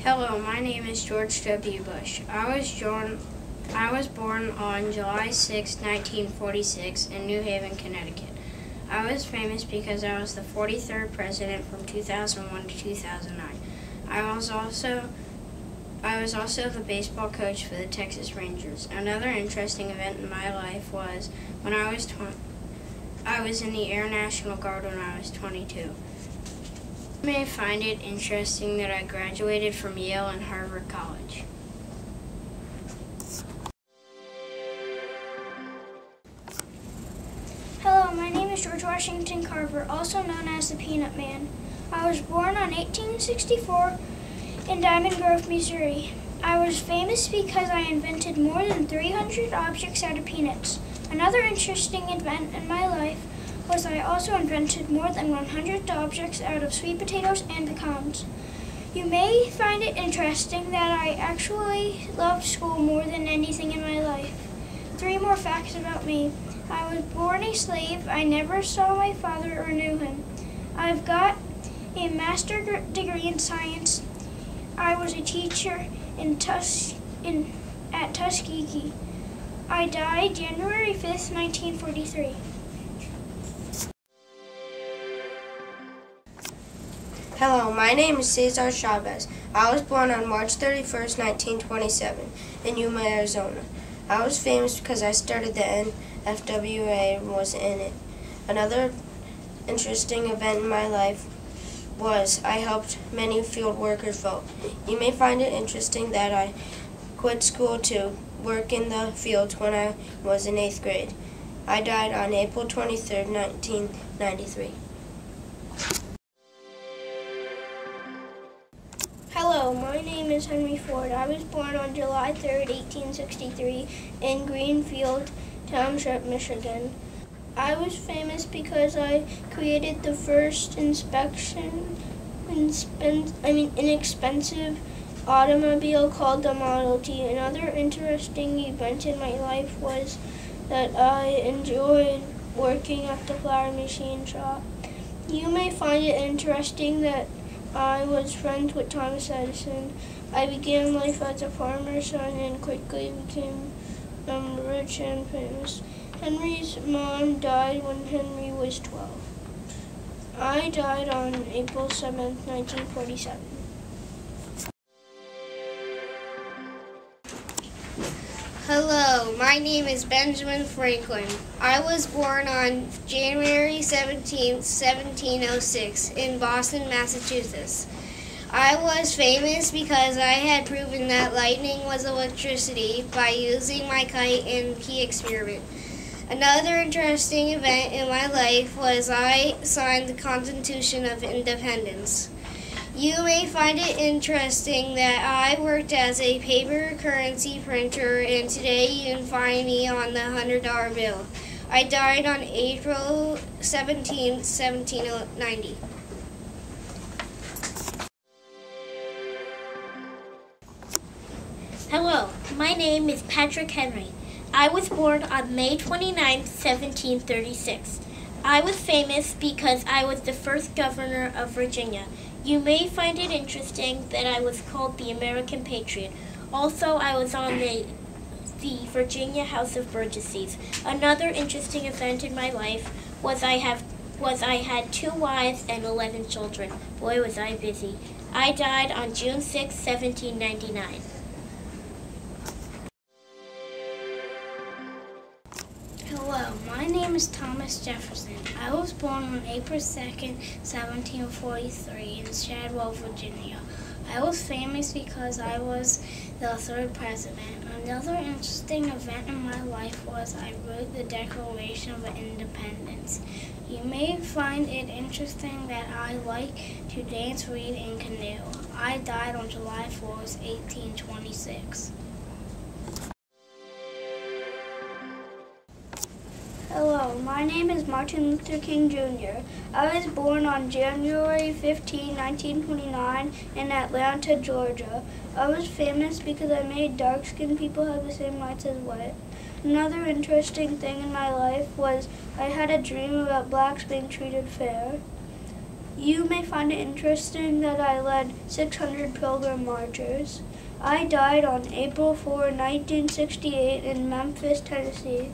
Hello, my name is George W. Bush. I was born on July 6, 1946 in New Haven, Connecticut. I was famous because I was the 43rd president from 2001 to 2009. I was also the baseball coach for the Texas Rangers. Another interesting event in my life was when I was in the Air National Guard when I was 22. You may find it interesting that I graduated from Yale and Harvard College. Hello, my name is George Washington Carver, also known as the Peanut Man. I was born on 1864 in Diamond Grove, Missouri. I was famous because I invented more than 300 objects out of peanuts. Another interesting event in my life was I also invented more than 100 objects out of sweet potatoes and pecans. You may find it interesting that I actually loved school more than anything in my life. 3 more facts about me. I was born a slave. I never saw my father or knew him. I've got a master's degree in science. I was a teacher at Tuskegee. I died January 5th, 1943. Hello, my name is Cesar Chavez. I was born on March 31st, 1927 in Yuma, Arizona. I was famous because I started the NFWA and was in it. Another interesting event in my life was I helped many field workers vote. You may find it interesting that I quit school to work in the fields when I was in 8th grade. I died on April 23rd, 1993. Hello, my name is Henry Ford. I was born on July 3rd, 1863 in Greenfield Township, Michigan. I was famous because I created the first inexpensive automobile called the Model T. Another interesting event in my life was that I enjoyed working at the flower machine shop. You may find it interesting that I was friends with Thomas Edison. I began life as a farmer's son and quickly became rich and famous. Henry's mom died when Henry was 12. I died on April 7th, 1947. Hello, my name is Benjamin Franklin. I was born on January 17, 1706 in Boston, Massachusetts. I was famous because I had proven that lightning was electricity by using my kite in P experiment. Another interesting event in my life was I signed the Constitution of Independence. You may find it interesting that I worked as a paper currency printer, and today you can find me on the $100 bill. I died on April 17, 1790. Hello, my name is Patrick Henry. I was born on May 29, 1736. I was famous because I was the first governor of Virginia. You may find it interesting that I was called the American Patriot. Also, I was on the Virginia House of Burgesses. Another interesting event in my life was I had 2 wives and 11 children. Boy, was I busy. I died on June 6, 1799. Hello, my name is Thomas Jefferson. I was born on April 2nd, 1743 in Shadwell, Virginia. I was famous because I was the 3rd president. Another interesting event in my life was I wrote the Declaration of Independence. You may find it interesting that I like to dance, read, and canoe. I died on July 4th, 1826. Hello, my name is Martin Luther King Jr. I was born on January 15, 1929 in Atlanta, Georgia. I was famous because I made dark-skinned people have the same rights as white. Another interesting thing in my life was I had a dream about blacks being treated fair. You may find it interesting that I led 600 pilgrim marches. I died on April 4, 1968 in Memphis, Tennessee.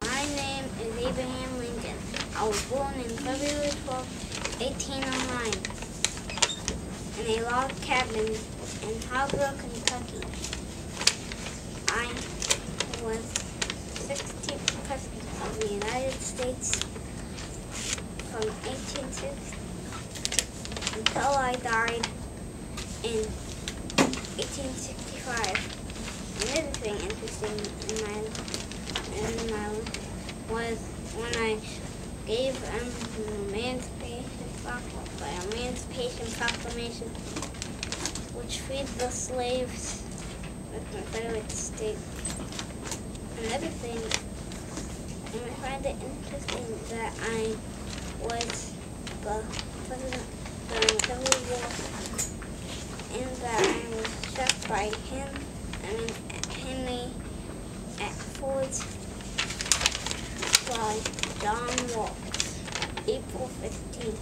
My name is Abraham Lincoln. I was born in February 12, 1809 in a log cabin in Hillsborough, Kentucky. I was 16th President of the United States from 1860 until I died in 1865. Another thing interesting in my was when I gave the Emancipation Proclamation, which freed the slaves of the Confederate States. Another thing, I find it interesting that I was the president during the Civil War, and that I was shot by Henry at Ford's by John Wilkes, April 15,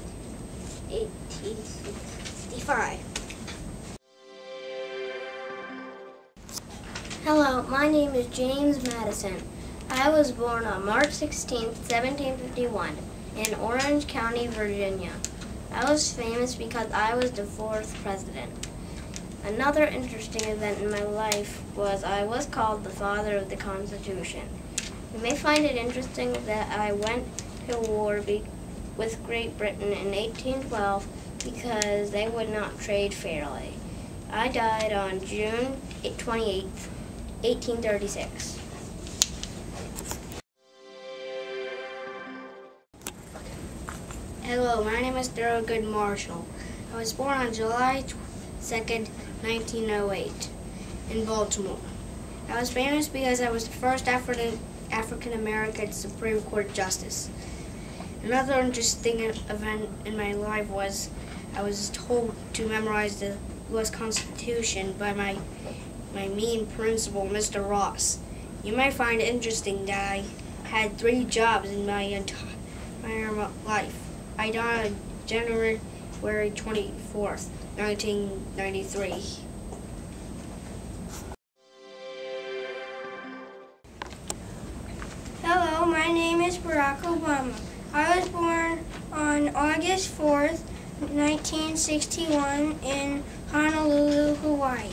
1865. Hello, my name is James Madison. I was born on March 16, 1751, in Orange County, Virginia. I was famous because I was the 4th president. Another interesting event in my life was I was called the father of the Constitution. You may find it interesting that I went to war with Great Britain in 1812 because they would not trade fairly. I died on June 28, 1836. Hello, my name is Thurgood Marshall. I was born on July 2nd, 1908 in Baltimore. I was famous because I was the first African-American Supreme Court Justice. Another interesting event in my life was I was told to memorize the U.S. Constitution by my mean principal, Mr. Ross. You might find it interesting that I had 3 jobs in my entire life. I died on January 24th, 1993. Hello, my name is Barack Obama. I was born on August 4th, 1961 in Honolulu, Hawaii.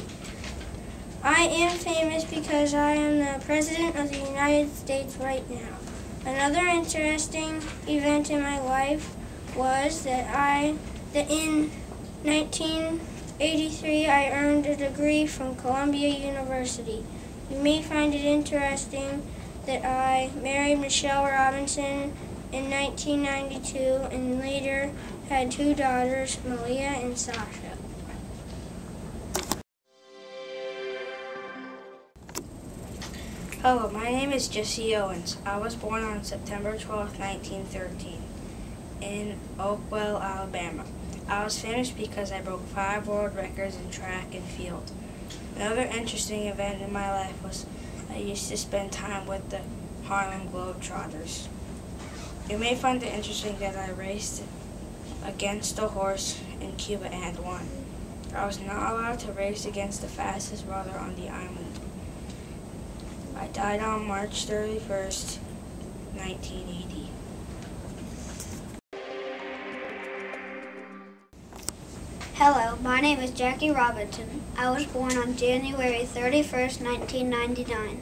I am famous because I am the President of the United States right now. Another interesting event in my life was that in 1983 I earned a degree from Columbia University. You may find it interesting that I married Michelle Robinson in 1992 and later had 2 daughters, Malia and Sasha. Hello, my name is Jesse Owens. I was born on September 12, 1913 in Oakville, Alabama. I was famous because I broke 5 world records in track and field. Another interesting event in my life was I used to spend time with the Harlem Globetrotters. You may find it interesting that I raced against a horse in Cuba and won. I was not allowed to race against the fastest runner on the island. I died on March 31st, 1980. Hello, my name is Jackie Robinson. I was born on January 31st, 1999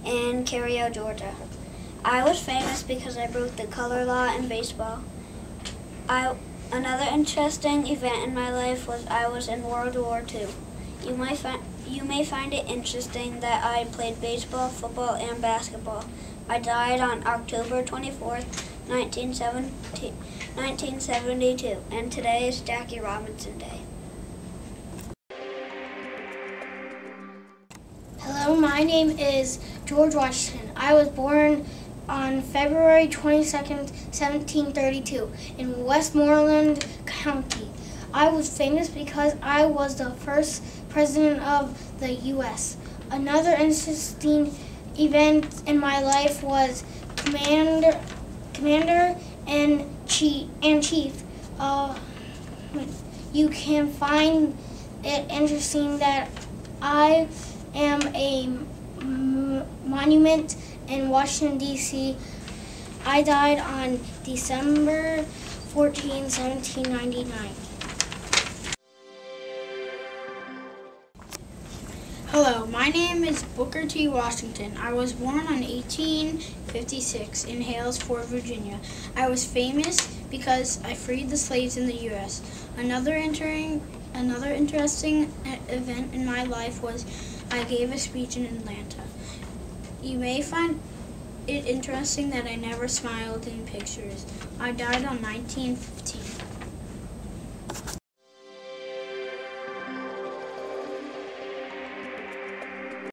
in Carrier, Georgia. I was famous because I broke the color law in baseball. Another interesting event in my life was I was in World War II. You may find it interesting that I played baseball, football, and basketball. I died on October 24th, 1972, and today is Jackie Robinson Day. Hello, my name is George Washington. I was born on February 22nd, 1732 in Westmoreland County. I was famous because I was the first president of the U.S. Another interesting event in my life was Commander-in-Chief. You can find it interesting that I am a monument in Washington, D.C. I died on December 14, 1799. Hello, my name is Booker T. Washington. I was born on 1856 in Halesford, Virginia. I was famous because I freed the slaves in the U.S. Another interesting event in my life was I gave a speech in Atlanta. You may find it interesting that I never smiled in pictures. I died on 1915.